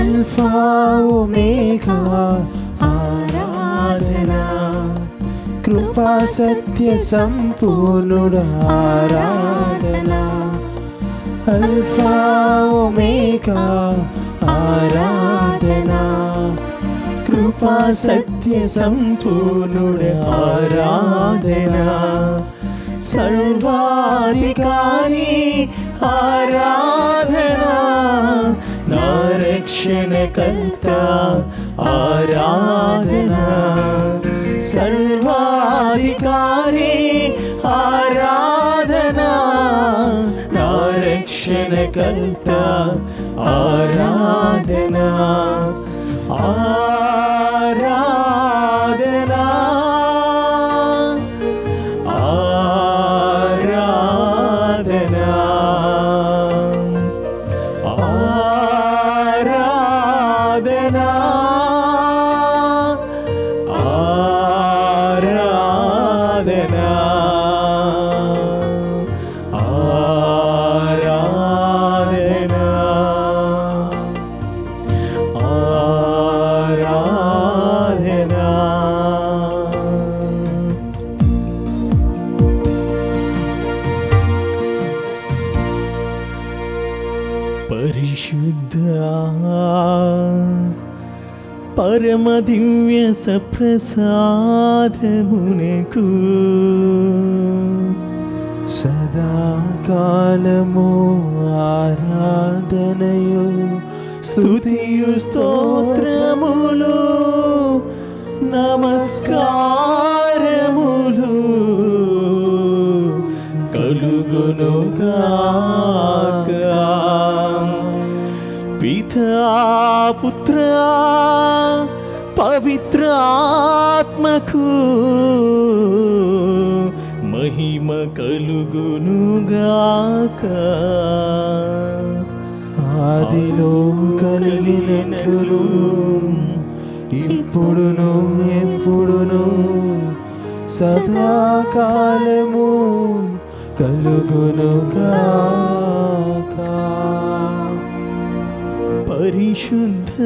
Alpha omega ఆరాధన, కృపా సత్య సంపూర్ణుడ ఆరాధన. అల్ఫా ఒమేగా ఆరాధన, కృపా సత్య సంపూర్ణుడ ఆరాధన. సర్వాధికారి ఆరాధన, నా రక్షణకర్త ఆరాధన. సర్వాధికారి ఆరాధన, నా రక్షణకర్త ఆరాధన. ఆరాధన ఆరాధన ఆరాధన ఆరాధన ఆరాధన ఆరాధన. పరిశుద్ధ పరమ దివ్య సప్రసాదమునకు సదాకాలము ఆరాధనయు స్తుతియు స్తోత్రములు నమస్కారములు కలుగునుగాక. పితా పుత్ర పవిత్రాత్మకు మహిమ కలుగునుగాక. ఆదిలో కలిగినట్లు ఇప్పుడును ఎప్పుడును సదాకాలము కలుగునుగాక. పరిశుద్ధ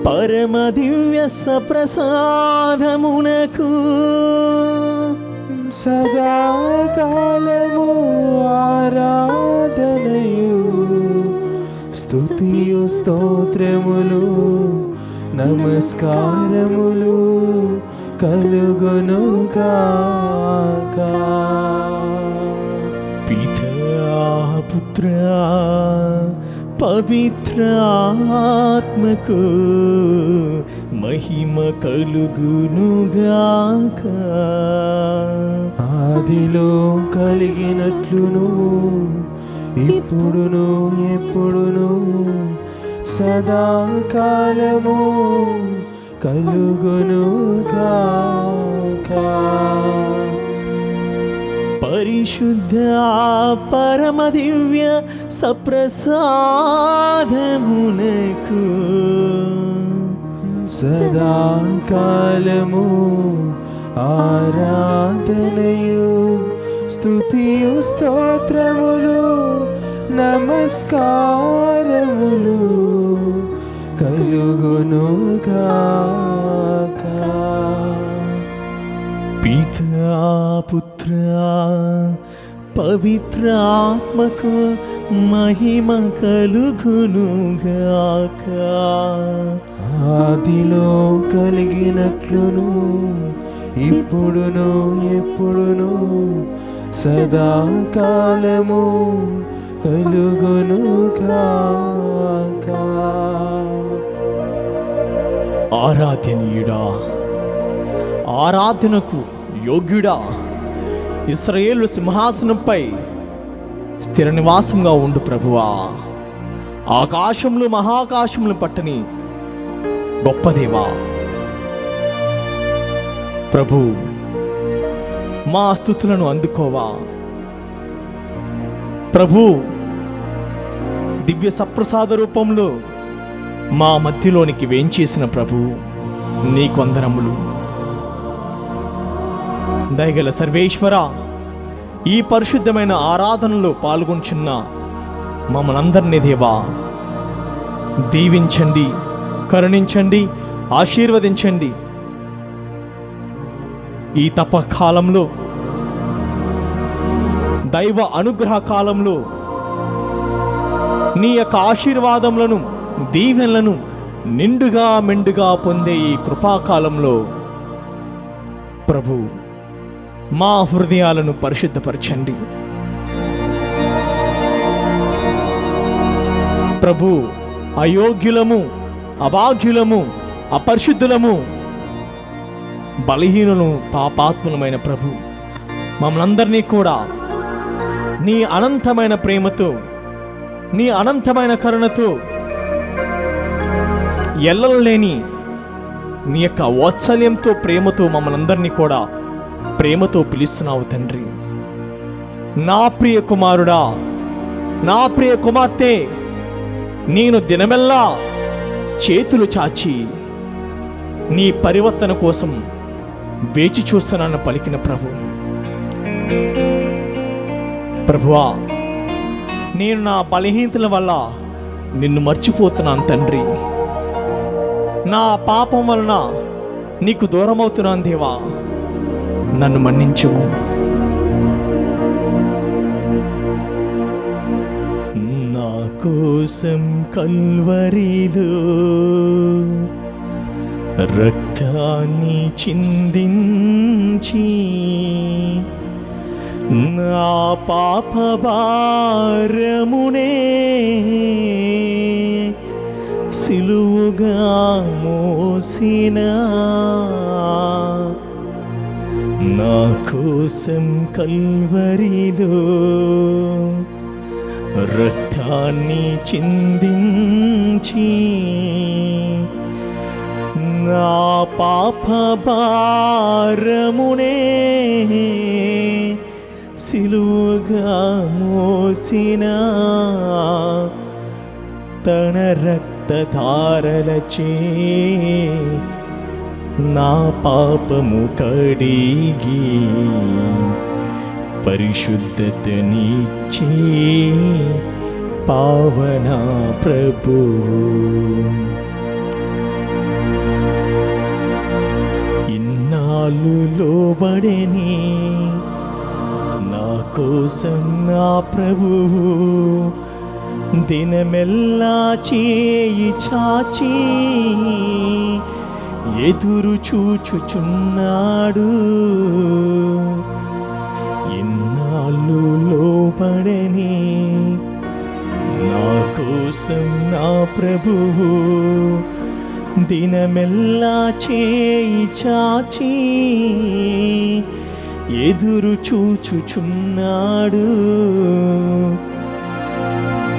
పరమ దివ్య సప్రసాదమునకు సదాకాలము ఆరాధనయు స్తుతియు స్తోత్రములు నమస్కారములు కలుగునుగాక. పితా పుత్ర పవిత్రాత్మకు మహిమ కలుగునుగాక. ఆదిలో కలిగినట్లును ఇప్పుడును ఎప్పుడును సదాకాలము కలుగునుగాక. పరిశుద్ధ పరమ దివ్య సప్రసాదమునకు సదాకాలము ఆరాధనయు స్తుతియు స్తోత్రములు నమస్కారములు కలుగునుగాక. పితా పుత్ర పవిత్రాత్మకు మహిమ కలుగునుగాక. ఆదిలో కలిగినట్లును ఇప్పుడును ఎప్పుడును సదాకాలము కలుగునుగాక. ఆరాధనీయుడా, ఆరాధనకు యోగ్యుడా, ఇశ్రాయేలు సింహాసనంపై స్థిర నివాసంగా ఉండు ప్రభువా. ఆకాశములు మహాకాశములు పట్టని గొప్ప దేవా ప్రభు, మా స్తుతులను అందుకోవా ప్రభు. దివ్య సప్రసాద రూపంలో మా మధ్యలోనికి వేంచేసిన ప్రభు నీకు వందనములు. దయగల సర్వేశ్వర, ఈ పరిశుద్ధమైన ఆరాధనలో పాల్గొంచున్న మమ్మల్ందరినీ దేవా దీవించండి, కరుణించండి, ఆశీర్వదించండి. ఈ తపకాలంలో, దైవ అనుగ్రహ కాలంలో నీ యొక్క ఆశీర్వాదములను, దీవెనలను నిండుగా మెండుగా పొందే ఈ కృపాకాలంలో ప్రభు మా హృదయాలను పరిశుద్ధపరచండి ప్రభు. అయోగ్యులము, అభాగ్యులము, అపరిశుద్ధులము, బలహీనులు, పాపాత్ములమైన ప్రభు, మమ్మల్ందరినీ కూడా నీ అనంతమైన ప్రేమతో, నీ అనంతమైన కరుణతో, ఎల్లలేని నీ యొక్క వాత్సల్యంతో, ప్రేమతో మమ్మల్ందరినీ కూడా ప్రేమతో పిలుస్తున్నావు తండ్రి. నా ప్రియ కుమారుడా, నా ప్రియ కుమార్తె, నేను దినమెల్లా చేతులు చాచి నీ పరివర్తన కోసం వేచి చూస్తున్నాను పలికిన ప్రభు. ప్రభువా, నేను నా బలహీనతల వల్ల నిన్ను మర్చిపోతున్నాను తండ్రి. నా పాపం వలన నీకు దూరమవుతున్నాను దేవా, నన్ను మన్నించుము. నా కోసం కల్వరిలో రక్తాన్ని చిందించి నా పాప భారమునే సిలువుగా మోసిన నా కోసం కల్వరిలో రక్తాన్ని చిందించి నా పాప భారమునే సిలువగా మోసిన తన రక్తధారలచే నా పాపము కడిగి పరిశుద్ధతనిచ్చి పావన ప్రభువు. ఇన్నాళ్ళు లోబడని నా కోసం నా ప్రభువు దినమెల్లా చేయి చాచి ఎదురు చూచుచున్నాడు. ఇన్నాళ్ళు లోబడని నా కోసం నా ప్రభువు దినమెల్లా చేయి చాచి ఎదురు చూచుచున్నాడు.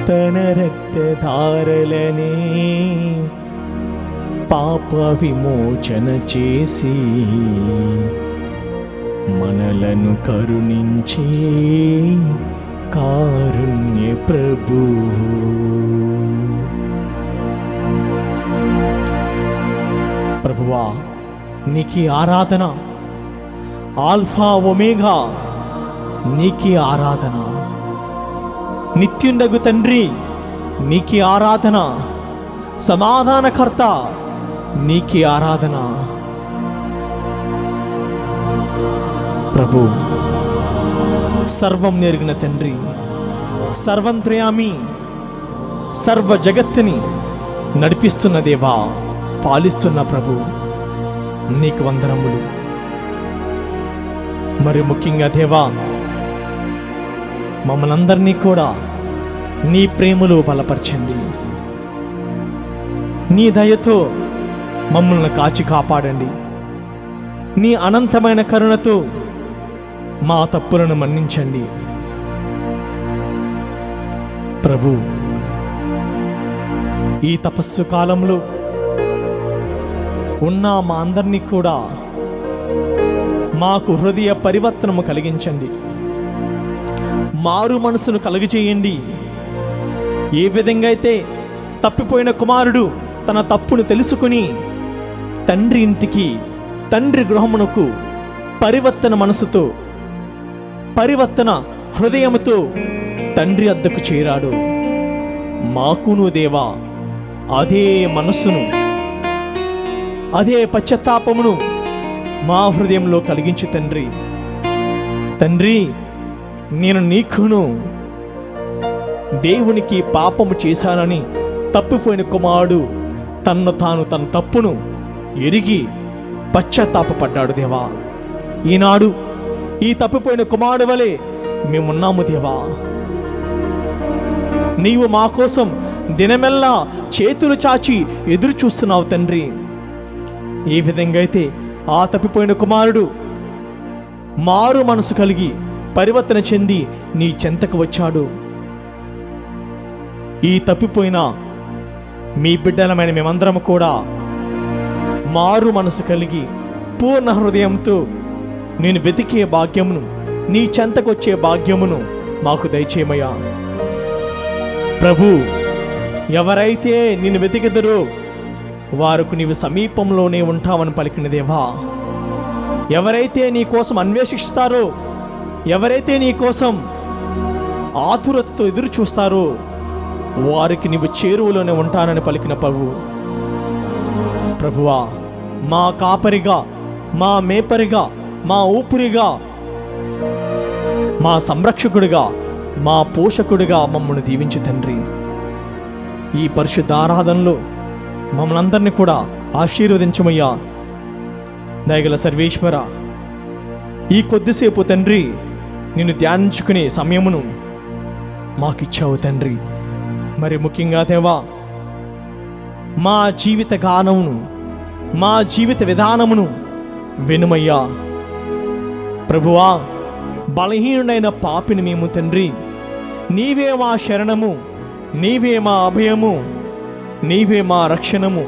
తన రక్తధారలనే పాప విమోచన చేసి మనలను కరుణించే కారుణ్య ప్రభువు. ప్రభువా, నీకి ఆరాధన. ఆల్ఫా ఒమేగా నీకి ఆరాధన. నిత్యుండగు తండ్రి నీకి ఆరాధన. సమాధానకర్త నీకి ఆరాధన. ప్రభు, సర్వం నెరిగిన తండ్రి, సర్వంత్రయామి, సర్వ జగత్తుని నడిపిస్తున్న దేవా, పాలిస్తున్న ప్రభు, నీకు వందనములు. మరి ముఖ్యంగా దేవా, మమ్మల్ని అందరినీ కూడా నీ ప్రేమలో బలపరచండి. నీ దయతో మమ్మల్ని కాచి కాపాడండి. నీ అనంతమైన కరుణతో మా తప్పులను మన్నించండి. ప్రభు, ఈ తపస్సు కాలంలో ఉన్న మా అందరినీ కూడా మాకు హృదయ పరివర్తనము కలిగించండి, మారు మనసును కలుగజేయండి. ఏ విధంగా అయితే తప్పిపోయిన కుమారుడు తన తప్పును తెలుసుకుని తండ్రి ఇంటికి, తండ్రి గృహమునకు పరివర్తన మనసుతో, పరివర్తన హృదయముతో తండ్రి వద్దకు చేరాడు, మాకును దేవా అదే మనస్సును, అదే పశ్చాత్తాపమును మా హృదయంలో కలిగించు తండ్రి. తండ్రి, నేను నీకును దేవునికి పాపము చేశానని తప్పిపోయిన కుమారుడు తన తప్పును ఎరిగి పశ్చాత్తాపడ్డాడు దేవా. ఈనాడు ఈ తప్పిపోయిన కుమారుడు వలె మేమున్నాము దేవా. నీవు మా కోసం దినమెల్లా చేతులు చాచి ఎదురు చూస్తున్నావు తండ్రి. ఏ విధంగా అయితే ఆ తప్పిపోయిన కుమారుడు మారు మనసు కలిగి పరివర్తన చెంది నీ చెంతకు వచ్చాడు, ఈ తప్పిపోయిన మీ బిడ్డలమైన మేమందరం కూడా మారు మనసు కలిగి పూర్ణ హృదయంతో నేను వెతికే భాగ్యమును, నీ చెంతకొచ్చే భాగ్యమును మాకు దయచేయమయ్యా. ప్రభు, ఎవరైతే నిన్ను వెతికెదరో వారికి నీవు సమీపంలోనే ఉంటావని పలికిన దేవా. ఎవరైతే నీ కోసం అన్వేషిస్తారో, ఎవరైతే నీ కోసం ఆతురతతో ఎదురు చూస్తారో వారికి నీవు చేరువలోనే ఉంటానని పలికిన ప్రభువా, మా కాపరిగా, మా మేపరిగా, మా ఊపిరిగా, మా సంరక్షకుడిగా, మా పోషకుడిగా మమ్మల్ని దీవించు తండ్రి. ఈ పరిశుద్ధ ఆరాధనలో మమ్మల్ని అందరినీ కూడా ఆశీర్వదించమయ్యా. దయగల సర్వేశ్వర, ఈ కొద్దిసేపు తండ్రి నిన్ను ధ్యానించుకునే సమయమును మాకిచ్చావు తండ్రి. మరి ముఖ్యంగా దేవా, మా జీవిత గానమును, మా జీవిత విధానమును వినుమయ్యా. ప్రభువా, బలహీనుడైన పాపిని మేము తండ్రి, నీవే మా శరణము, నీవే మా అభయము, నీవే మా రక్షణము.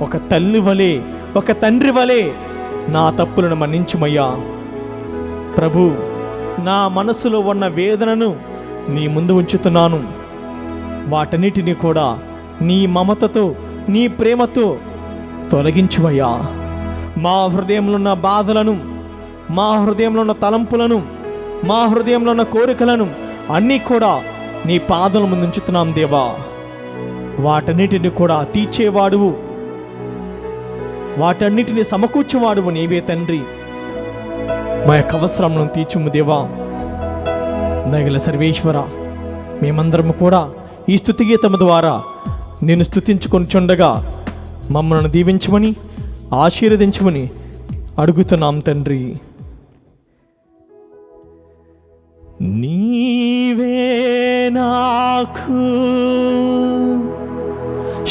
ఒక తల్లి వలె, ఒక తండ్రి వలె నా తప్పులను మన్నించుమయ్యా. ప్రభు, నా మనసులో ఉన్న వేదనను నీ ముందు ఉంచుతున్నాను. వాటన్నిటినీ కూడా నీ మమతతో, నీ ప్రేమతో తొలగించుమయ్యా. మా హృదయంలో ఉన్న బాధలను, మా హృదయంలో ఉన్న తలంపులను, మా హృదయంలో ఉన్న కోరికలను అన్నీ కూడా నీ పాదల ముందు ఉంచుతున్నాం దేవా. వాటన్నిటిని కూడా తీర్చేవాడువు, వాటన్నిటిని సమకూర్చేవాడువు నీవే తండ్రి. మా యొక్క అవసరములను తీర్చుము దేవా. దయగల సర్వేశ్వర, మేమందరము కూడా ఈ స్తుతి గీతము ద్వారా నేను స్తుతించుకొనిచుండగా మమ్మల్ని దీవించమని, ఆశీర్వదించమని అడుగుతున్నాం తండ్రి. నీవే నాకు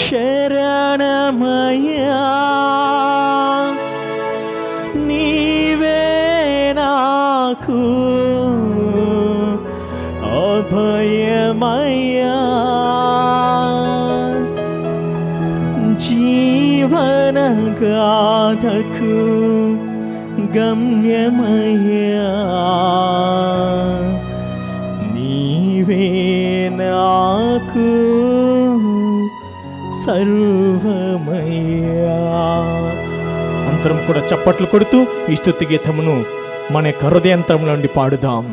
శరణమయ్యా, నీవే నాకు అభయమయ్యా, జీవన గాథకు గమ్యమయ్యా, నీవే నాకు సర్వమయ్యా. అందరం కూడా చప్పట్లు కొడుతూ ఈ స్తుతి గీతమును మన యొక్క హృదయంతరంలో నుండి పాడుదాం.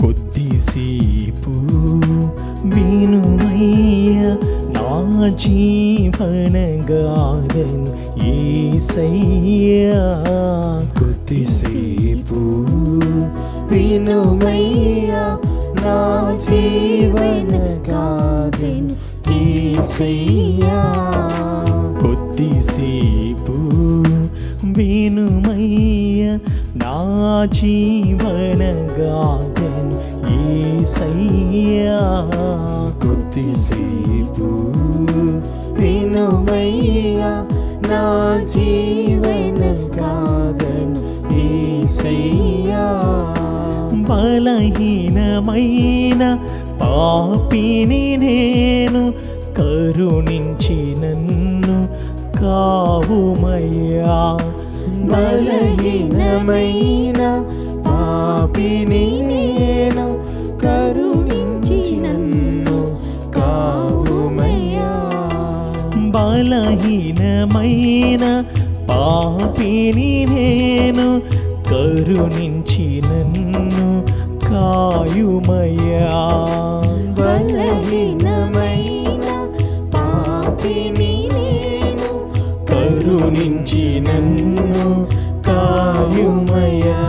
కొద్దిసేపు వినుమయ్యా నా జీవన గాథను యేసయ్యా. కొద్దిసేపు వినుమయ్యా నా జీవన గాథను యేసయ్యా. కొద్దిసేపు వినుమయ్యా నా నా జీవనగాథను యేసయ్యా. కొద్దిసేపు వినుమయ్యా నా జీవన గాథను యేసయ్యా. బలహీనమైన పాపిని నేను, కరుణించి నన్ను కావుమయ్యా. బలహీనమైన పాపిని నేను, కరుణించి నన్ను కావుమయ్యా. బలహీనమైన పాపిని నేను, కరుణించి నన్ను కాయుమయ్యా. బలహీనమైన పాపిని నేను, కరుణించి నన్ను కాయుమయ్యా.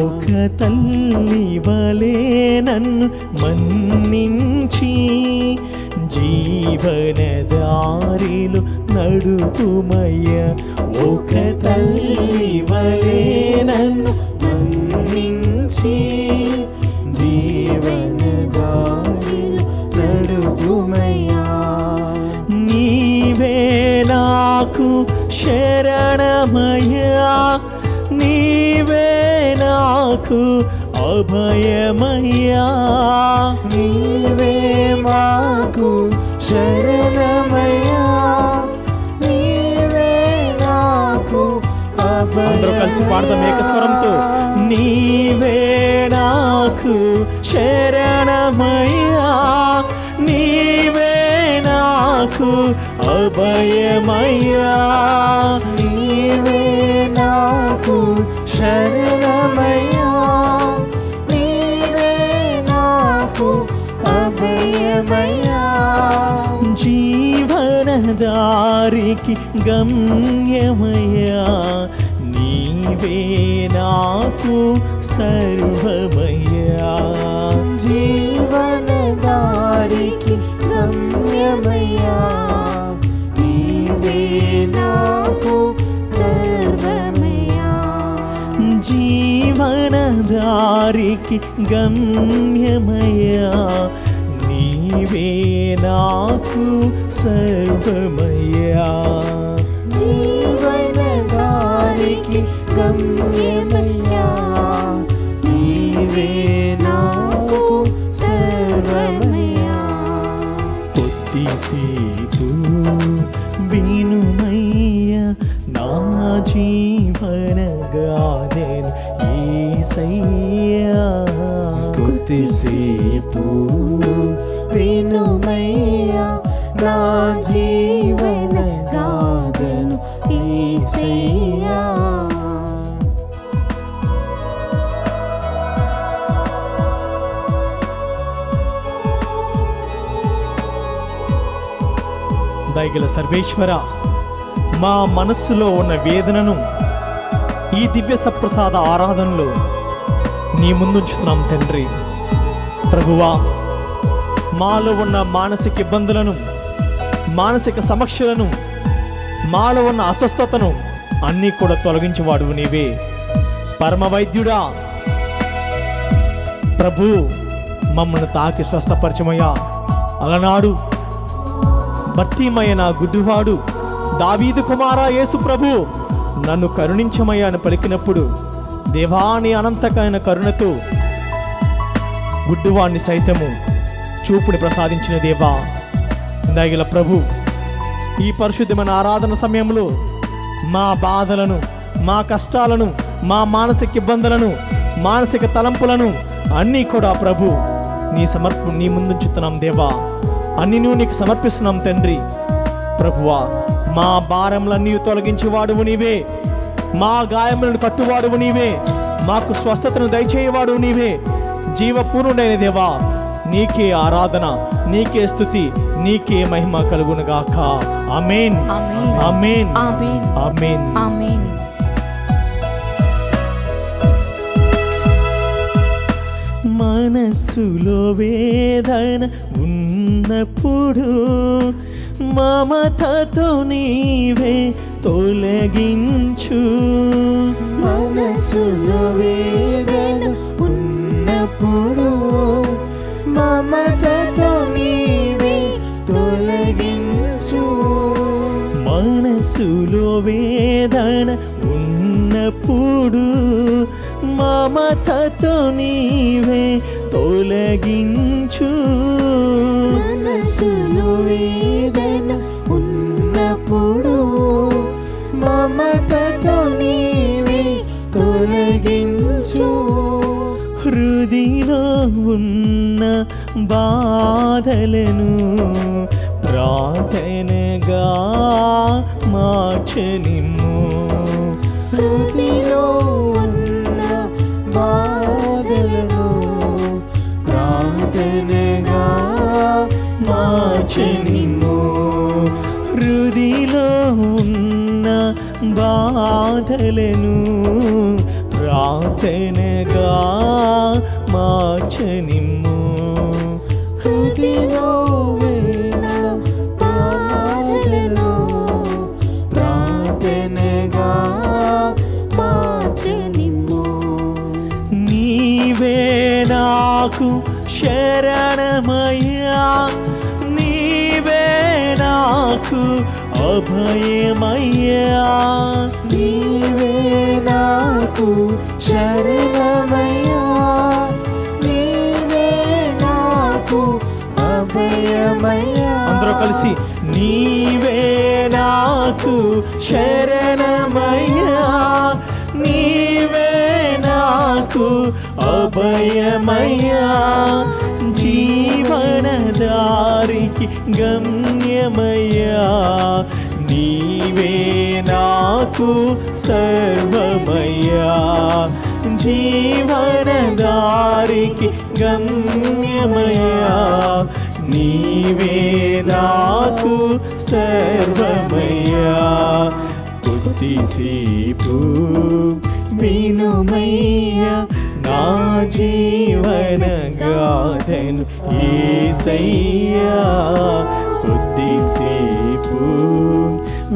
ఒక తల్లి వలె నన్ను మన్నించి జీవనదారిలో నడుపుమయ్యా. ఒక తల్లి వలె నన్ను మన్నించి జీవనదారిలో నడుపుమయ్యా. నీవే నాకు శరణమయ్యా, నీవే నాకు అభయమయ్యా. నీవే మాకు శరణమయ్యా, నీవే నాకు అభయమయ్యా. అందరూ కలిసి పాడదాం ఏకస్వరంతో. నీవే నాకు శరణమయ్యా, నీవే నాకు అభయమయ్యా. నీవే నాకు శరణమయ్యా, నీవే నాకు అభయమయ్యా. జీవనదారికి గమ్యమయ్యా, నీవే నాకు సర్వమయ్యా. జీవనదారికి గమ్యమయ్యా, నీవే నాకు సర్వమయ్యా. జీవనదారికి గమ్యమయ్యా, నీవే నాకు సర్వమయ్యా. జీవనదారికి గమ్యమయ్యా, నీవే నాకు సర్వమయ్యా. కొద్దిసేపు వినుమయ్యా నా జీవన గాథను యేసయ్యా. కొద్దిసేపు వినుమయ్యా నా జీవన గాథను యేసయ్యా. దయగల సర్వేశ్వర, మా మనస్సులో ఉన్న వేదనను ఈ దివ్య సప్రసాద ఆరాధనలో నీ ముందుంచుతున్నాం తండ్రి. ప్రభువా, మాలో ఉన్న మానసిక ఇబ్బందులను, మానసిక సమస్యలను, మాలో ఉన్న అస్వస్థతను అన్నీ కూడా తొలగించేవాడువు నీవే. పరమ వైద్యుడా ప్రభు, మమ్మల్ని తాకి స్వస్థపరచమయ్యా. అలనాడు భర్తీమైన గుడ్డివాడు దావీదు కుమారా యేసు ప్రభు, నన్ను కరుణించమయ్యా అని పలికినప్పుడు దేవాని అనంతకైన కరుణతో గుడ్డివాణ్ణి సైతము చూపుని ప్రసాదించిన దేవా దయగల ప్రభు, ఈ పరిశుద్ధమైన ఆరాధన సమయంలో మా బాధలను, మా కష్టాలను, మా మానసిక ఇబ్బందులను, మానసిక తలంపులను అన్నీ కూడా ప్రభు నీ ముందుంచుతున్నాం దేవా. అన్నీ నువ్వు నీకు సమర్పిస్తున్నాం తండ్రి. ప్రభువా, మా భారములన్నీ తొలగించేవాడువు నీవే, మా గాయములను కట్టువాడువు నీవే, మాకు స్వస్థతను దయచేయవాడువు నీవే. జీవపూర్ణుడైన దేవా, నీకే ఆరాధన, నీకే స్తుతి, నీకే మహిమ కలుగునుగాక. ఆమేన్, ఆమేన్, ఆమేన్, ఆమేన్. మనస్సులో వేదన ఉన్నప్పుడు మమతతో నీవే తొలగించు. మనసులో వేదన ఉన్నప్పుడు మమతతో నీవే తొలగించు. మనసులో వేదన ఉన్నప్పుడు మమతతో నీవే తొలగించు. మనసులో వేదన ఉన్నప్పుడు మమతతో నీవే తొలగించు. హృదిలో ఉన్న బాధలను ప్రార్థనగా మార్చనిమ్ము. హృదిలో ఉన్న బాధలను ప్రార్థనగా మార్చనిమ్ము. హృదిలో ఉన్న బాధలను ప్రార్థనగా మార్చనిమ్ము. హృదిలో ఉన్న బాధలను ప్రార్థనగా మార్చనిమ్ము. నీవే నాకు శరణమయ్యా, నీవే నాకు అభయమయ్యా. నీవే నాకు శరణమయ్యా, నీవే నాకు అభయమయ్యా. అందరూ కలిసి నీవే నాకు శరణమయ్యా, నీవే నాకు అభయమయ్యా. జీవనదారికి గమ్యమయ్యా, నీవే నాకు సర్వమయ్యా. జీవనదారికి గమ్యమయ్యా, నీవే నాకు సర్వమయ్యా. కొద్దిసేపు వినుమయ్యా నా జీవన గాథను యేసయ్యా. కొద్దిసేపు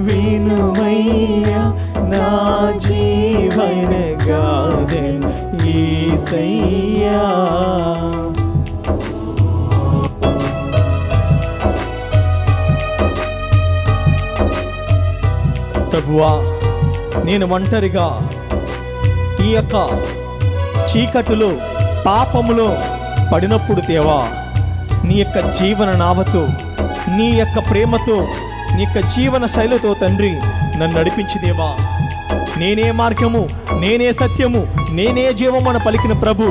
వినుమయ్యా నా జీవన గాథను యేసయ్యా. ప్రభువా, నేను ఒంటరిగా ఈ యొక్క చీకటిలో పాపములో పడినప్పుడు దేవా, నీ యొక్క జీవన నావతో, నీ యొక్క ప్రేమతో, నీ యొక్క జీవన శైలితో తండ్రి నన్ను నడిపించి దేవా. నేనే మార్గము, నేనే సత్యము, నేనే జీవమని పలికిన ప్రభు,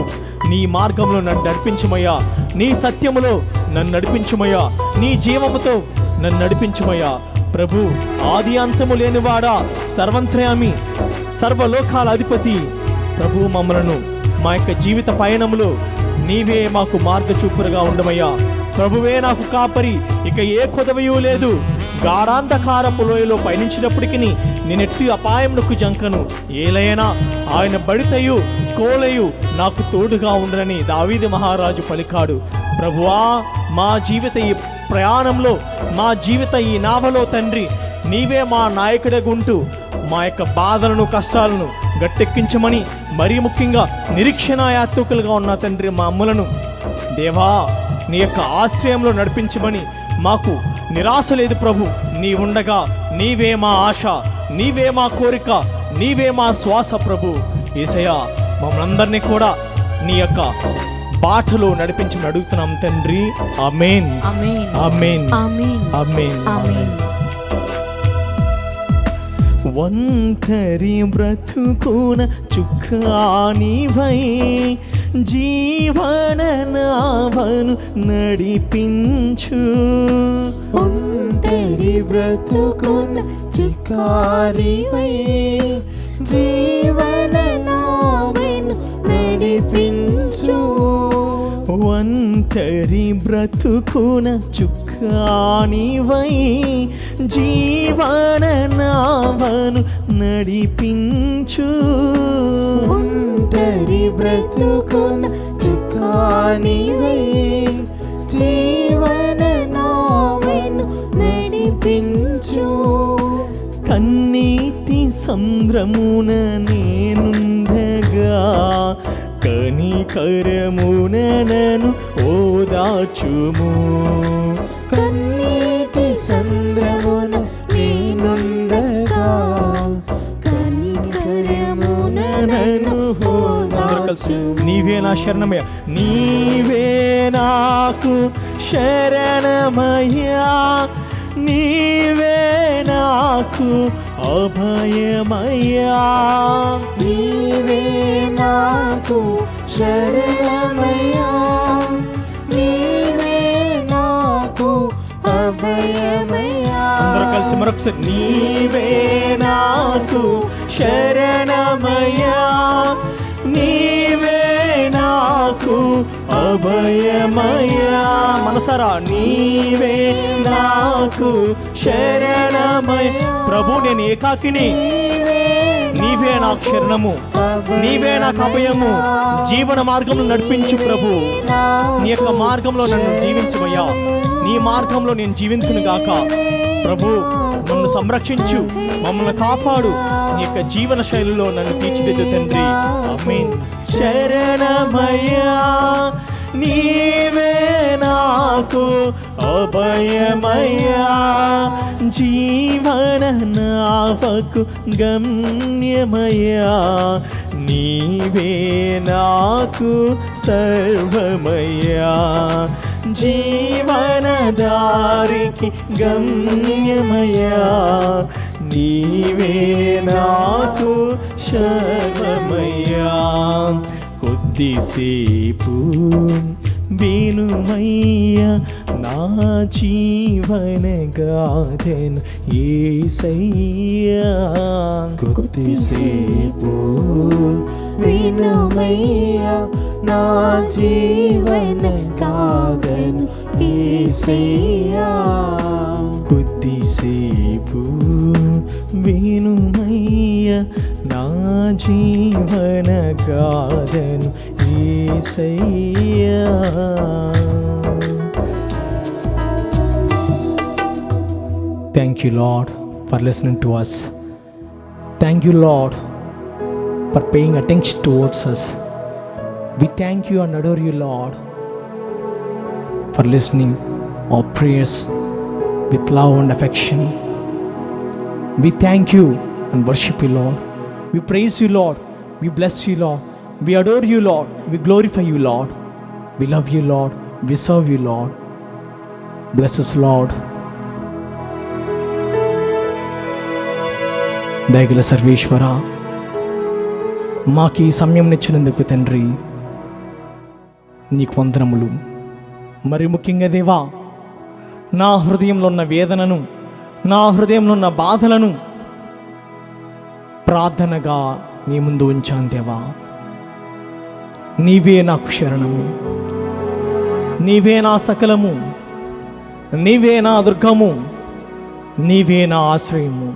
నీ మార్గంలో నన్ను నడిపించుమయ్యా. నీ సత్యములో నన్ను నడిపించుమయ్యా. నీ జీవముతో నన్ను నడిపించుమయ్యా. ప్రభు, ఆది అంతము లేనివాడా, సర్వంత్రయామి, సర్వలోకాల అధిపతి ప్రభు, మమ్మలను మా యొక్క జీవిత పయనములో నీవే మాకు మార్గచూపురుగా ఉండమయ్యా. ప్రభువే నాకు కాపరి, ఇక ఏ కొదవయూ లేదు. గాఢాంధకారపు లోయలో పయనించినప్పటికీ నేనెట్టి అపాయమునకు జంకను. ఏలైనా ఆయన బడితయు కోలయు నాకు తోడుగా ఉండరని దావీదు మహారాజు పలికాడు. ప్రభువా, మా జీవిత ఈ ప్రయాణంలో, మా జీవిత ఈ నావలో తండ్రి నీవే మా నాయకుడగుంటూ మా యొక్క బాధలను కష్టాలను గట్టెక్కించమని, మరీ ముఖ్యంగా నిరీక్షణ యాత్రికులుగా ఉన్న తండ్రి మా అమ్మలను దేవా నీ యొక్క ఆశ్రయంలో నడిపించమని. మాకు నిరాశ లేదు ప్రభు, నీ ఉండగా నీవే మా ఆశ, నీవే మా కోరిక, నీవే మా శ్వాస ప్రభు. యేసయ్యా, మమ్మల్ందరినీ కూడా నీ యొక్క బాటలో నడిపించమని అడుగుతున్నాం తండ్రి. ఆమేన్, ఆమేన్, ఆమేన్, ఆమేన్, ఆమేన్, ఆమేన్. ఒంటరి బ్రతుకున చుక్కానివై జీవన నావను నడిపించు. ఒంటరి బ్రతుకున చికారివై జీవన నావను నడిపించు. ఒంటరి బ్రతుకున చుక్కానివై జీవన నావను నడిపించు. ఒంటరి బ్రతుకున చికానివై జీవన నావను నడిపించు. కన్నీ సంద్రమున నేనుండగా కనికరమున నన్ను ఓదార్చుము. కన్నీటి సంద్రమున నేనుండగా కనికరమున నన్ను ఓదార్చుము. నీవే నా శరణమయ్యా, నీవే నాకు శరణమయ్యా, నీవే నాకు అభయమయ్యా, నీవే నాకు శరణమయ్యా, నీవే నాకు అభయమయ్యా. అందరూ కలిసి మరొకసారి, నీవే నాకు శరణమయ్యా, నీవే నాకు అభయమయ్యా. మనసారా, నీవే నాకు శరణమయ్యా. ప్రభు, నేను ఏకాకిని, నీవే నాకు శరణము, నీవే నాకు అభయము. జీవన మార్గంలో నడిపించు ప్రభు, నీ యొక్క మార్గంలో నన్ను జీవించవయ్యా, నీ మార్గంలో నేను జీవించును గాక. ప్రభు, నన్ను సంరక్షించు, మమ్మల్ని కాపాడు, నీ యొక్క జీవన శైలిలో నన్ను తీర్చిదిద్దు తండ్రి. ఆమేన్. శరణమయ్యా, నీవే నాకు అభయమయ్యా, జీవన నావకు గమ్యమయ్యా, నీవే నాకు సర్వమయ్యా, జీవన దారికి గమ్యమయ్యా, నీవే నాకు శరణమయ్యా. కొద్దిసేపు వినుమయ్యా నా జీవన గాథను యేసయ్యా. కొద్దిసేపు వినుమయ్యా నా జీవన గాథను యేసయ్యా. కొద్దిసేపు వినుమయ్యా నా జీవన గాథను యేసయ్యా. Thank you, Lord, for listening to us. Thank you, Lord, for paying attention towards us. We thank you and adore you, Lord, for listening our prayers with love and affection. We thank you and worship you, Lord. We praise you, Lord. We bless you, Lord. We adore you, Lord. We glorify you, Lord. We love you, Lord. We serve you, Lord. Bless us, Lord. దయగల సర్వేశ్వర, మాకు ఈ సమయం ఇచ్చినందుకు తండ్రి నీకు వందనములు. మరి ముఖ్యంగా దేవా, నా హృదయంలో ఉన్న వేదనను, నా హృదయంలో ఉన్న బాధలను ప్రార్థనగా నీ ముందు ఉంచాను దేవా. నీవే నాకు శరణము, నీవే నా సకలము, నీవే నా దుర్గము, నీవే నా ఆశ్రయము.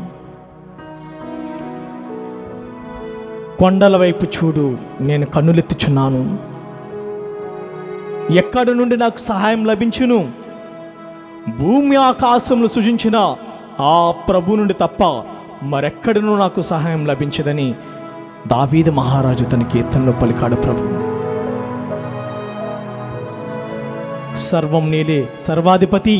కొండల వైపు చూడు, నేను కన్నులెత్తుచున్నాను. ఎక్కడి నుండి నాకు సహాయం లభించును? భూమి ఆకాశములు సృజించిన ఆ ప్రభు నుండి తప్ప మరెక్కడనూ నాకు సహాయం లభించదని దావీదు మహారాజు తన కీర్తనలో పలికాడు. ప్రభు, సర్వం నీలే, సర్వాధిపతి,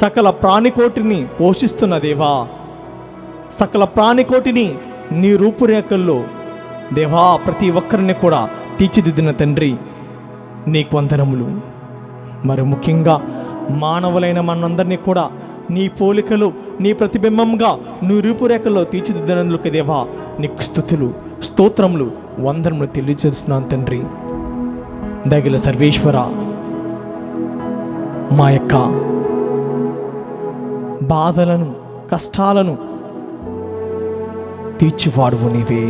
సకల ప్రాణికోటిని పోషిస్తున్న దేవా, సకల ప్రాణికోటిని నీ రూపురేఖల్లో దేవా ప్రతి ఒక్కరిని కూడా తీర్చిదిద్దిన తండ్రి నీకు వందనములు. మరి ముఖ్యంగా మానవులైన మనందరినీ కూడా నీ పోలికలు, నీ ప్రతిబింబంగా నీ రూపురేఖల్లో తీర్చిదిద్దినందుకు దేవా నీకు స్తుతులు, స్తోత్రములు, వందనములు తెలియజేస్తున్నాను తండ్రి. దగిల సర్వేశ్వర, మా యొక్క బాధలను, కష్టాలను తీర్చివాడువు నీవే.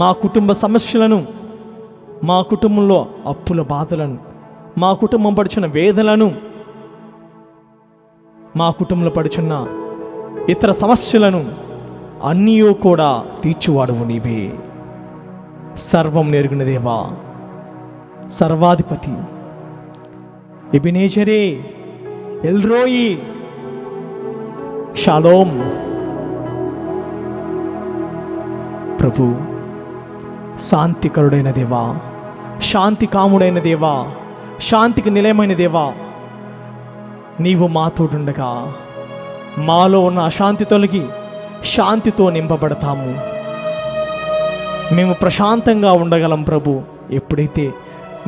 మా కుటుంబ సమస్యలను, మా కుటుంబంలో అప్పుల బాధలను, మా కుటుంబం పడుచున్న వేదనలను, మా కుటుంబంలో పడుచున్న ఇతర సమస్యలను అన్నీ కూడా తీర్చివాడువు నీవే. సర్వం నెరుగున దేవా, సర్వాధిపతి, ఎబెనేజరే, ఎల్రోయి, షాలోమ్, ప్రభు. శాంతికరుడైన దేవా, శాంతి కాముడైన దేవా, శాంతికి నిలయమైన దేవా, నీవు మాతోడుండగా మాలో ఉన్న అశాంతి తొలగి శాంతితో నింపబడతాము. మేము ప్రశాంతంగా ఉండగలం ప్రభు. ఎప్పుడైతే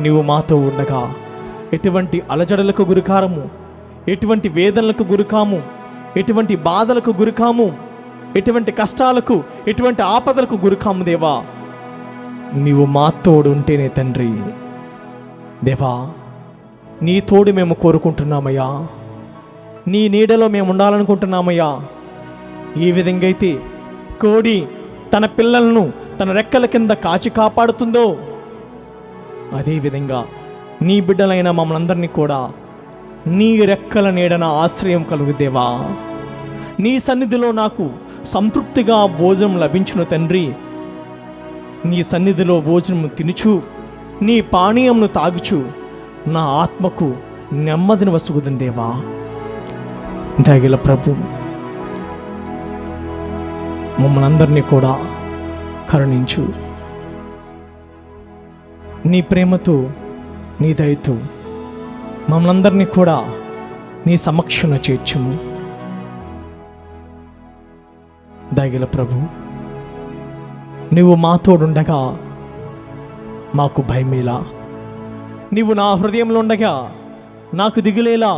నీవు మాతో ఉండగా ఎటువంటి అలజడలకు గురికారము, ఎటువంటి వేదనలకు గురికాము, ఎటువంటి బాధలకు గురికాము, ఎటువంటి కష్టాలకు, ఎటువంటి ఆపదలకు గురికాము దేవా. నీవు మాతోడు ఉంటేనే తండ్రి. దేవా, నీ తోడు మేము కోరుకుంటున్నామయ్యా. నీ నీడలో మేము ఉండాలనుకుంటున్నామయ్యా. ఏ విధంగా అయితే కోడి తన పిల్లలను తన రెక్కల కింద కాచి కాపాడుతుందో, అదేవిధంగా నీ బిడ్డలైన మమ్మల్ని అందరినీ కూడా నీ రెక్కల నీడన ఆశ్రయం కలుగుదేవా. నీ సన్నిధిలో నాకు సంతృప్తిగా భోజనం లభించును తండ్రి. నీ సన్నిధిలో భోజనం తినుచు, నీ పానీయంను తాగుచు నా ఆత్మకు నెమ్మదిని వసుగుదని దేవా. దయగల ప్రభు, మమ్మల్ని అందరినీ కూడా కరుణించు. నీ ప్రేమతో, నీ దయతో మమ్మల్ని అందరినీ కూడా నీ సమక్షంలో చేర్చుము. దయగల ప్రభు, నీవు మాతోడుండగా మాకు భయమేలా, నీవు నా హృదయంలో ఉండగా నాకు దిగులేలా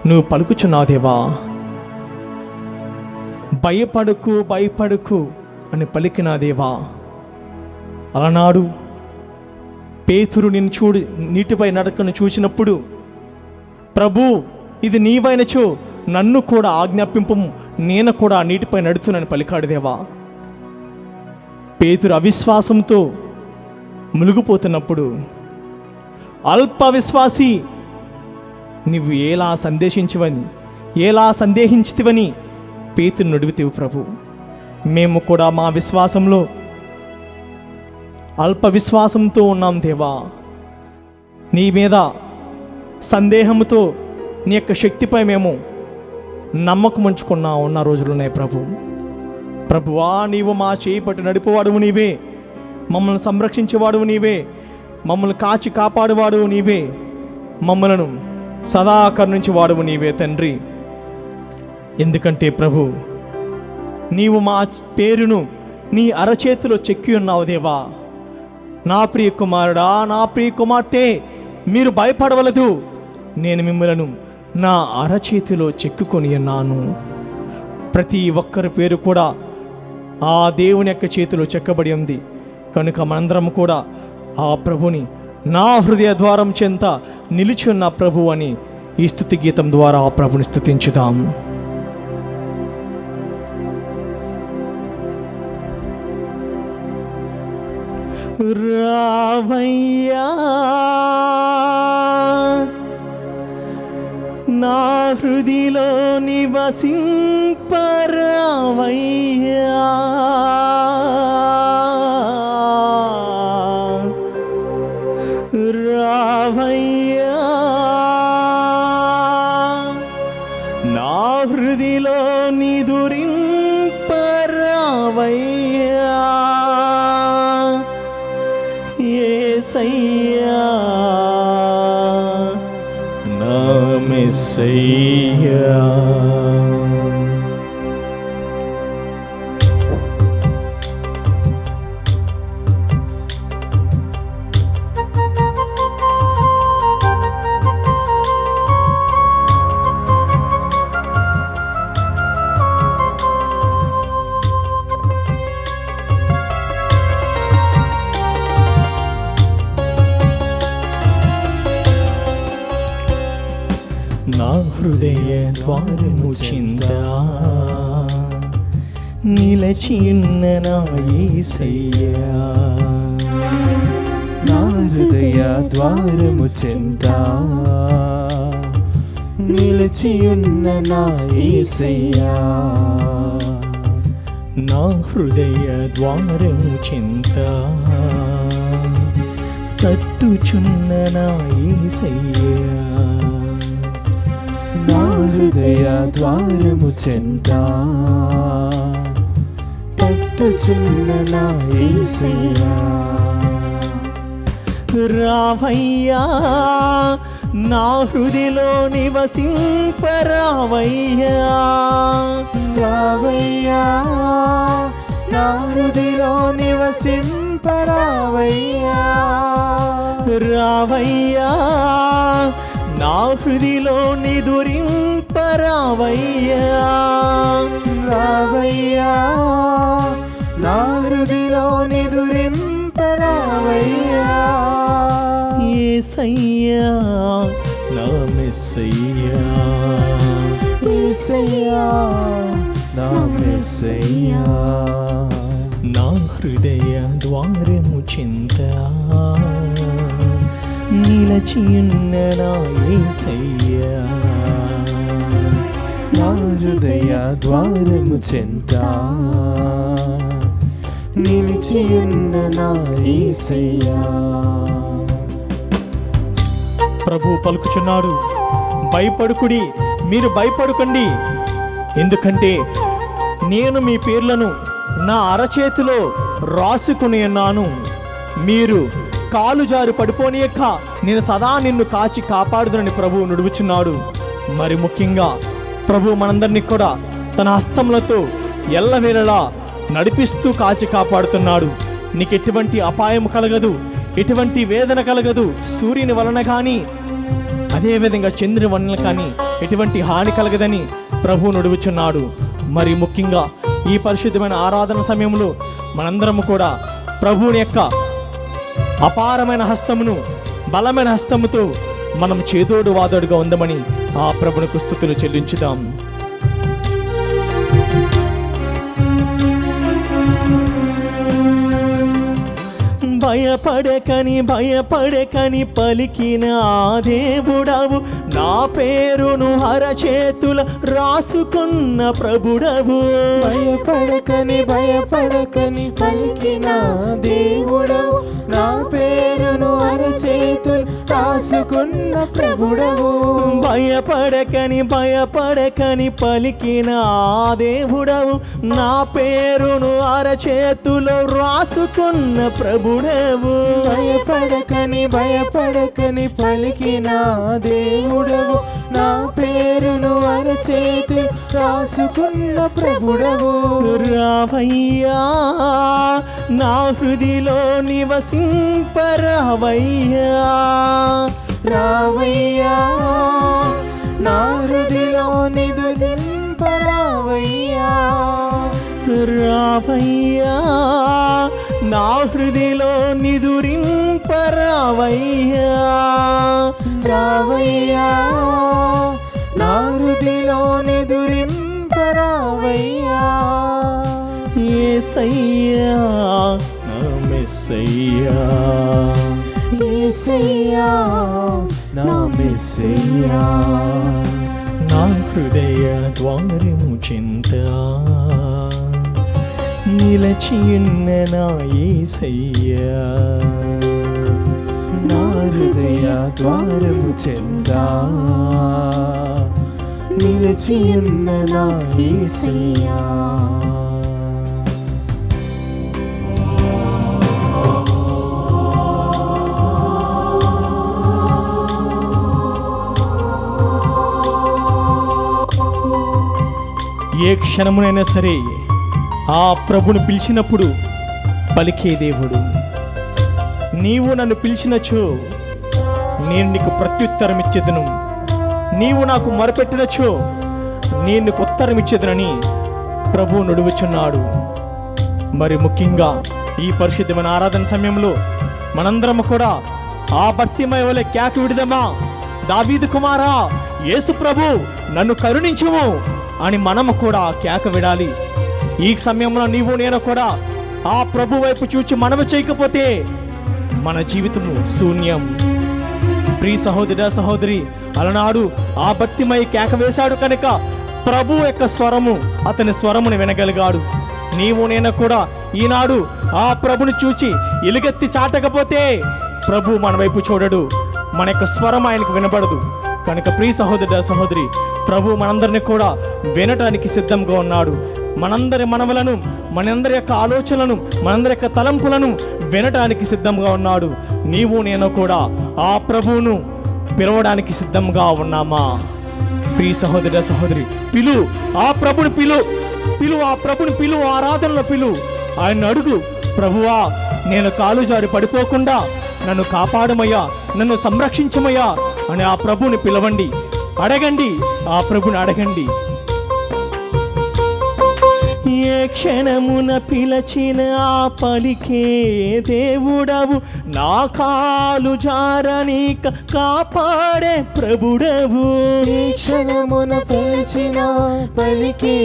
నువ్వు పలుకుచున్నావు దేవా. భయపడుకు భయపడుకు అని పలికిన దేవా. అలనాడు పేతురు నిన్ను నీటిపై నడకను చూసినప్పుడు, ప్రభు ఇది నీవైనచో నన్ను కూడా ఆజ్ఞాపింపము, నేను కూడా నీటిపై నడుచునని పలికాడు దేవా. పేతురు అవిశ్వాసంతో మునిగిపోతున్నప్పుడు, అల్ప విశ్వాసి నీవు ఎలా సందేహించితివని పేతురు నడుగుతీవు ప్రభు. మేము కూడా మా విశ్వాసంలో అల్ప విశ్వాసంతో ఉన్నాం దేవా. నీ మీద సందేహంతో నీ యొక్క శక్తిపై మేము నమ్మకం ఉంచుకున్నా ఉన్న రోజులున్నాయి ప్రభు. ప్రభువా, నీవు మా చేయి పట్టి నడిపేవాడువు నీవే, మమ్మల్ని సంరక్షించేవాడువు నీవే, మమ్మల్ని కాచి కాపాడువాడువు నీవే, మమ్మలను సదా కరుణించేవాడువు నీవే తండ్రి. ఎందుకంటే ప్రభు, నీవు మా పేరును నీ అరచేతిలో చెక్కి ఉన్నావు దేవా. నా ప్రియ కుమారుడా, నా ప్రియ కుమార్తె, మీరు భయపడవలదు, నేను మిమ్మలను నా అరచేతిలో చెక్కుకొని ఉన్నాను. ప్రతి ఒక్కరి పేరు కూడా ఆ దేవుని యొక్క చేతిలో చెక్కబడి ఉంది. కనుక మనందరం కూడా ఆ ప్రభుని నా హృదయ ద్వారం చెంత నిలిచి ఉన్న ప్రభు అని ఈ స్తుతి గీతం ద్వారా ఆ ప్రభుని స్తుతించుదాం. రావయ్యా నా హృదిలో నివసింపరావయ్యా, రావయ్యా నా హృదిలో నిదురింపరావయ్యా, యేసయ్యా నా మెస్సయ్యా. నా హృదయ ద్వారము చింద నిలచిన్న నా యేసయ్యా, నా హృదయ ద్వారము చింద నిలిచియున్న నా యేసయ్యా, నా హృదయ ద్వారము చింత తట్టుచున్న నా యేసయ్యా, నా హృదయ ద్వారము చెంత పట్టుచున్న నా యేసయ్యా. రావయ్యా నా హృదిలో నివసింపరావయ్యా. రావయ్యా నా హృదిలో నివసింపరావయ్యా. రావయ్యా నా హృదిలో నిదురింపరావయ్యా. రావయ్యా నా హృదిలో నిదురింపరావయ్యా. యేసయ్యా నా మెస్సయ్యా. యేసయ్యా నా మెస్సయ్యా. నా హృదయ ద్వారము చింత నిలచియున్న నా యేసయ్యా. నా హృదయ ద్వారము చెంత నిలిచియున్న నా యేసయ్యా. ప్రభు పలుకుచున్నాడు, భయపడుకుడి, మీరు భయపడుకండి, ఎందుకంటే నేను మీ పేర్లను నా అరచేతిలో రాసుకుని ఉన్నాను. మీరు కాలు జారి పడిపోనీయక నేను సదా నిన్ను కాచి కాపాడుదునని ప్రభువు నుడువుచున్నాడు. మరి ముఖ్యంగా ప్రభు మనందరినీ కూడా తన హస్తములతో ఎల్లవేళలా నడిపిస్తూ కాచి కాపాడుతున్నాడు. నీకు ఎటువంటి అపాయం కలగదు, ఎటువంటి వేదన కలగదు. సూర్యుని వలన కానీ అదేవిధంగా చంద్రుని వలన కానీ ఎటువంటి హాని కలగదని ప్రభు నుడువుచున్నాడు. మరి ముఖ్యంగా ఈ పరిశుద్ధమైన ఆరాధన సమయంలో మనందరము కూడా ప్రభువుని యొక్క అపారమైన హస్తమును, బలమైన హస్తముతో మనం చేదోడు వాదోడుగా ఉందమని ఆ ప్రభునికి స్తుతులు చెల్లించుదాం. భయపడకని పలికిన ఆ దేవుడవు, నా పేరును అరచేతుల రాసుకున్న ప్రభుడవు. భయపడకని పలికిన దేవుడవు, నా పేరును అరచేతులు రాసుకున్న ప్రభుడవు. భయపడకని పలికిన ఆ దేవుడవు, నా పేరును అరచేతులో రాసుకున్న ప్రభుడవు. భయపడకని పలికిన దేవుడవు, నా పేరును అరచేతి రాసుకున్న ప్రభుడవు. రావయ్యా నా హృదిలో నివసింపరావయ్యా. రావయ్యా నా హృదిలో నివసింపరావయ్యా. రావయ్యా నా హృదిలో నిదురింపరావయ్యా. రావయ్యా నా హృదిలో నిదురింపరావయ్యా. యేసయ్యా నా మెస్సయ్యా. యేసయ్యా నా మెస్సయ్యా. నా హృదయ ద్వారము చింత నిలచియున్న నా యేసయ్యా. నా హృదయ ద్వారము చెంత నిలిచియున్న నా యేసయ్యా. ఏ క్షణమునైనా సరే ఆ ప్రభుని పిలిచినప్పుడు పలికే దేవుడు. నీవు నన్ను పిలిచినచో నేను నీకు ప్రత్యుత్తరం ఇచ్చేదను, నీవు నాకు మొరపెట్టినచో నేను నీకు ఉత్తరం ఇచ్చేదనని ప్రభువు నుడువుచున్నాడు. మరి ముఖ్యంగా ఈ పరిశుద్ధమైన ఆరాధన సమయంలో మనందరం కూడా ఆ భర్తిమయ వలె కేక విడదమా, దావీదు కుమారా యేసు ప్రభు నన్ను కరుణించుము అని మనము కూడా కేక విడాలి. ఈ సమయంలో నీవు నేను కూడా ఆ ప్రభు వైపు చూచి మనము చేయకపోతే మన జీవితము శూన్యం. ప్రియ సహోదరా సహోదరి, అలనాడు ఆ భక్తిమై కేక వేశాడు కనుక ప్రభు యొక్క స్వరము అతని స్వరమును వినగలిగాడు. నీవు నేను కూడా ఈనాడు ఆ ప్రభుని చూచి ఎలుగెత్తి చాటకపోతే ప్రభు మన వైపు చూడడు, మన యొక్క స్వరం ఆయనకు వినబడదు. కనుక ప్రియ సహోదరా సహోదరి, ప్రభు మనందరినీ కూడా వినటానికి సిద్ధంగా ఉన్నాడు. మనందరి మనవలను, మనందరి యొక్క ఆలోచనలను, మనందరి యొక్క తలంపులను వినటానికి సిద్ధంగా ఉన్నాడు. నీవు నేను కూడా ఆ ప్రభువును పిలవడానికి సిద్ధంగా ఉన్నామా? ప్రియ సహోదర సహోదరి, పిలు ఆ ప్రభుని, ఆ ప్రభుని పిలు, ఆరాధనలో పిలు. ఆయన అడుగు, ప్రభువా నేను కాలు జారి పడిపోకుండా నన్ను కాపాడమయ్యా, నన్ను సంరక్షించమయ్యా అని ఆ ప్రభుని పిలవండి. అడగండి, ఆ ప్రభుని అడగండి. ఏ క్షణమున పిలచిన ఆ పలికే దేవుడవు, నా కాలు జారనీక కాపాడే ప్రభుడవు. ఏ క్షణమున పిలిచిన పలికే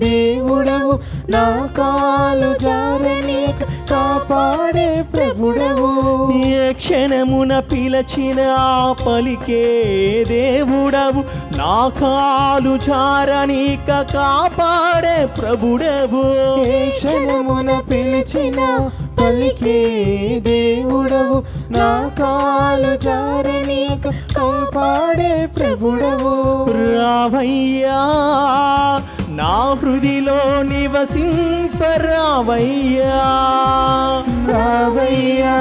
దేవుడవు, నా కాలు జారనీక కాపాడే ప్రభుడవు. ఏ క్షణమున పిలచిన ఆ పలికే దేవుడవు, నా కాలు జారనీక కాపాడే ప్రభుడవు. ఏ క్షణమున పిలిచిన పలికే దేవుడవు, నా కాలు జారనీక కాపాడే ప్రభుడవు. రావయ్యా నా హృదిలో నివసింపరావయ్యా, రావయ్యా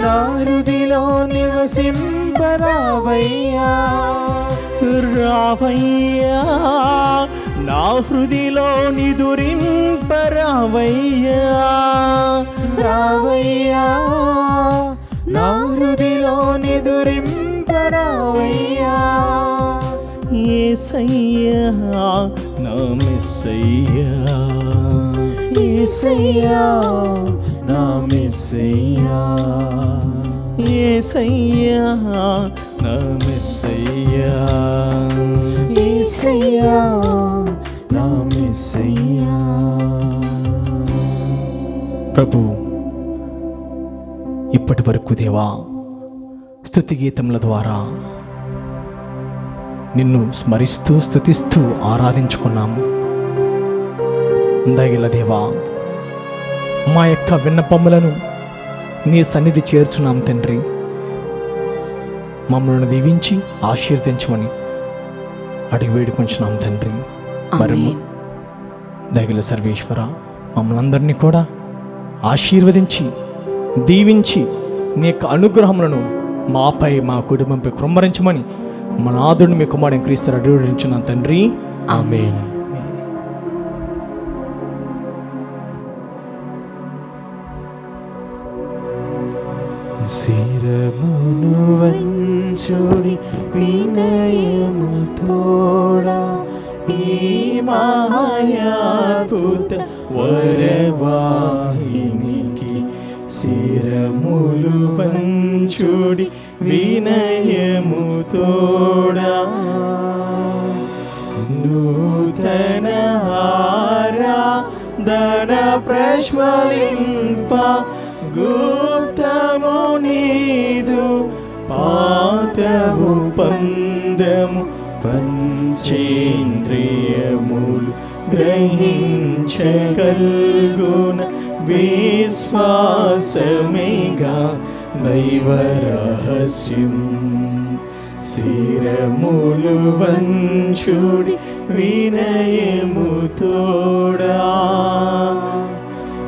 నా హృదిలో నివసింపరావయ్యా, రావయ్యా నా హృదిలో నిదురింపరావయ్యా, రావయ్యా నా హృదిలో నిదురింపరావయ్యా. యేసయ్యా నా మెస్సయ్యా, యేసయ్యా నా మెస్సయ్యా, యేసయ్యా నా మెస్సయ్యా, యేసయ్యా నా మెస్సయ్యా. ప్రభు, ఇప్పటి వరకు దేవా స్తుతి గీతముల ద్వారా నిన్ను స్మరిస్తూ స్తుతిస్తూ ఆరాధించుకున్నాము. దయగల దేవా, మా యొక్క విన్నపములను నీ సన్నిధి చేర్చున్నాం తండ్రి. మమ్మల్ని దీవించి ఆశీర్వదించమని అడిగి వేడుకొంచున్నాం తండ్రి. మరి దయగల సర్వేశ్వర, మమ్మల్ని అందరినీ కూడా ఆశీర్వదించి దీవించి నీ యొక్క అనుగ్రహములను మాపై, మా కుటుంబంపై కృమ్మరించమని మన నాథుడిని మీ కుమారుని క్రీస్తు అడిగించున్నాం తండ్రి. ఆమేన్. శిరమును వంచుడి వినయము తోడా, ఈ మహాయాద్భుత వరవాహినికి శిరములు వంచుడి వినయము తోడా, నూతన ఆరాధన ప్రజ్వలింప గుప్తము నీదు పాతము పందము పంచేంద్రియములు గ్రహించగల్గున విశ్వాసమేగా దైవ రహస్యం. శిరములు వంచుడి వినయము తోడా,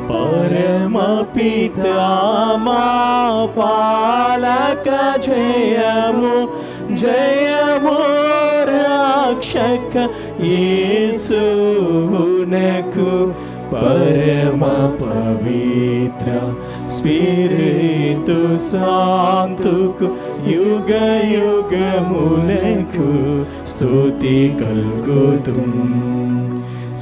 పరమపితా మా పాలక జయము జయము రక్షక యేసునకు, పరమ పవిత్ర స్పిరితు శాంతుకు యుగ యుగములకు స్తుతి కల్గుతుం.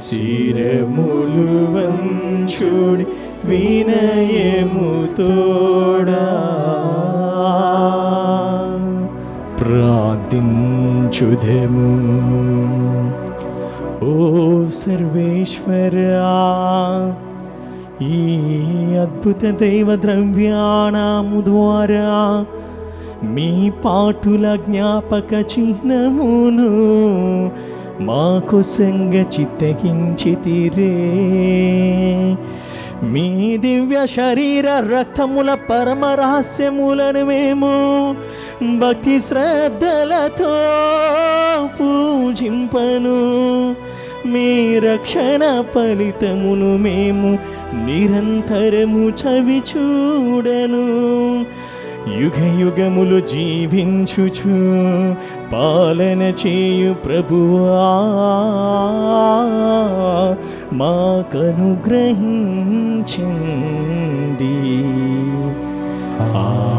శిరములు వంచుడి వినయము తోడా, ప్రార్థించుదెము. ఓ సర్వేశ్వరా, ఈ అద్భుత దైవ ద్రవ్యానాము ద్వారా మీ పాటుల జ్ఞాపక చిహ్నమును మాకు సంగ చిత్తగించితిరే. మీ దివ్య శరీర రక్తముల పరమ రహస్యములను మేము భక్తి శ్రద్ధలతో పూజింపను మీ రక్షణ ఫలితమును మేము నిరంతరము చవి చూడను. యుగ యుగములు జీవించుచు పాలన చేయు ప్రభువా మాకనుగ్రహించండి. ఆమేన్.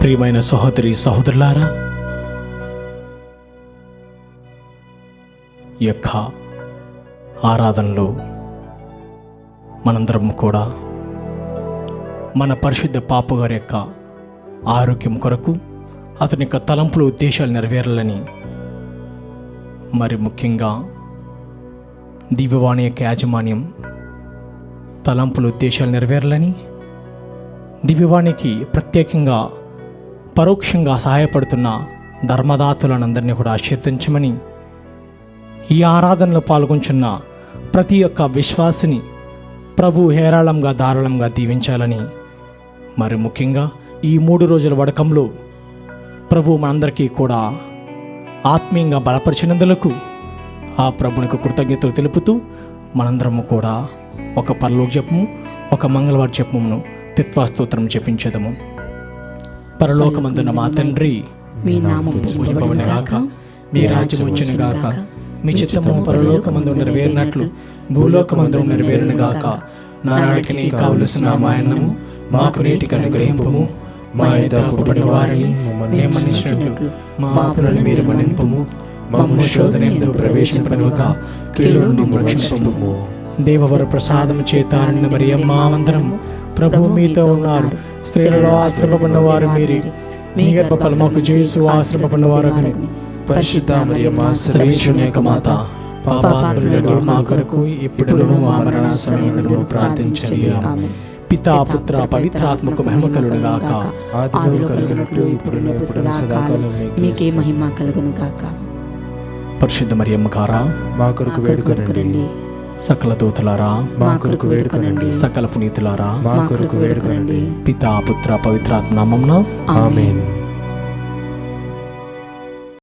ప్రియమైన సహోదరి సహోదరులారా, ఈ యొక్క ఆరాధనలో మనందరం కూడా మన పరిశుద్ధ పాప గారి యొక్క ఆరోగ్యం కొరకు, అతని యొక్క తలంపులు ఉద్దేశాలు నెరవేరాలని, మరి ముఖ్యంగా దివ్యవాణి యొక్క యాజమాన్యం తలంపులు ఉద్దేశాలు నెరవేరాలని, దివ్యవాణికి ప్రత్యేకంగా పరోక్షంగా సహాయపడుతున్న ధర్మదాతలందరినీ కూడా ఆశీర్వదించమని, ఈ ఆరాధనలో పాల్గొంచున్న ప్రతి ఒక్క విశ్వాసిని ప్రభు హేరాళంగా ధారాళంగా దీవించాలని, మరి ముఖ్యంగా ఈ 3 రోజుల వడకంలో ప్రభు మనందరికీ కూడా ఆత్మీయంగా బలపరిచినందులకు ఆ ప్రభునికి కృతజ్ఞతలు తెలుపుతూ మనందరము కూడా ఒక పరలోక జపము, ఒక మంగళవారం జపమును తిత్వాస్తోత్రం జపించదము. పరలోకమందున్న మా తండ్రి, మీ నామము పూజింపబడును గాక, మీ రాజ్యం వచ్చును గాక, మీ చిత్తము పరలోకమందు నెరవేరినట్లు భూలోకమందు నెరవేరును గాక. నానాడికి నీకు కావలసిన మా అన్నము మాకు నేటికి అనుగ్రహింపుము. మా తప్పుపడిన వారిని మేము మన్నించినట్లు మా పాపములను మీరు మన్నింపుము. మమ్ము శోధన యందు ప్రవేశింపనివ్వక కీడు నుండి రక్షించుము. దేవవర ప్రసాదము చేత నిండిన మరియమ్మ వందనము. ప్రభువు మీతో ఉన్నారు, స్త్రీలలో ఆశ్రమపడిన వారు మీరే, మీ గర్భఫలముకు యేసు ఆశ్రమపడిన వారు. పరిశుద్ధ మరియమ్మ సర్వేశ్వరుని యొక్క మాత, పాపాత్ములైన మా కొరకు ఇప్పుడును మా మరణ సమయములో ప్రార్థించండి. ఆమేన్. పితా పుత్ర పవిత్రాత్మకు మహిమ కలుగును గాక. ఆదిలో కలుగునట్లు ఇప్పుడు సదాకాలం మీకే మహిమ కలుగును గాక. పరిశుద్ధ మరియమ్మ గారా, మా కొరకు వేడుకొనండి. సకల దూతలారా, మా కొరకు వేడుకొనండి. సకల పునీతులారా, మా కొరకు వేడుకొనండి. పితా పుత్ర పవిత్రాత్మ నామమున ఆమేన్.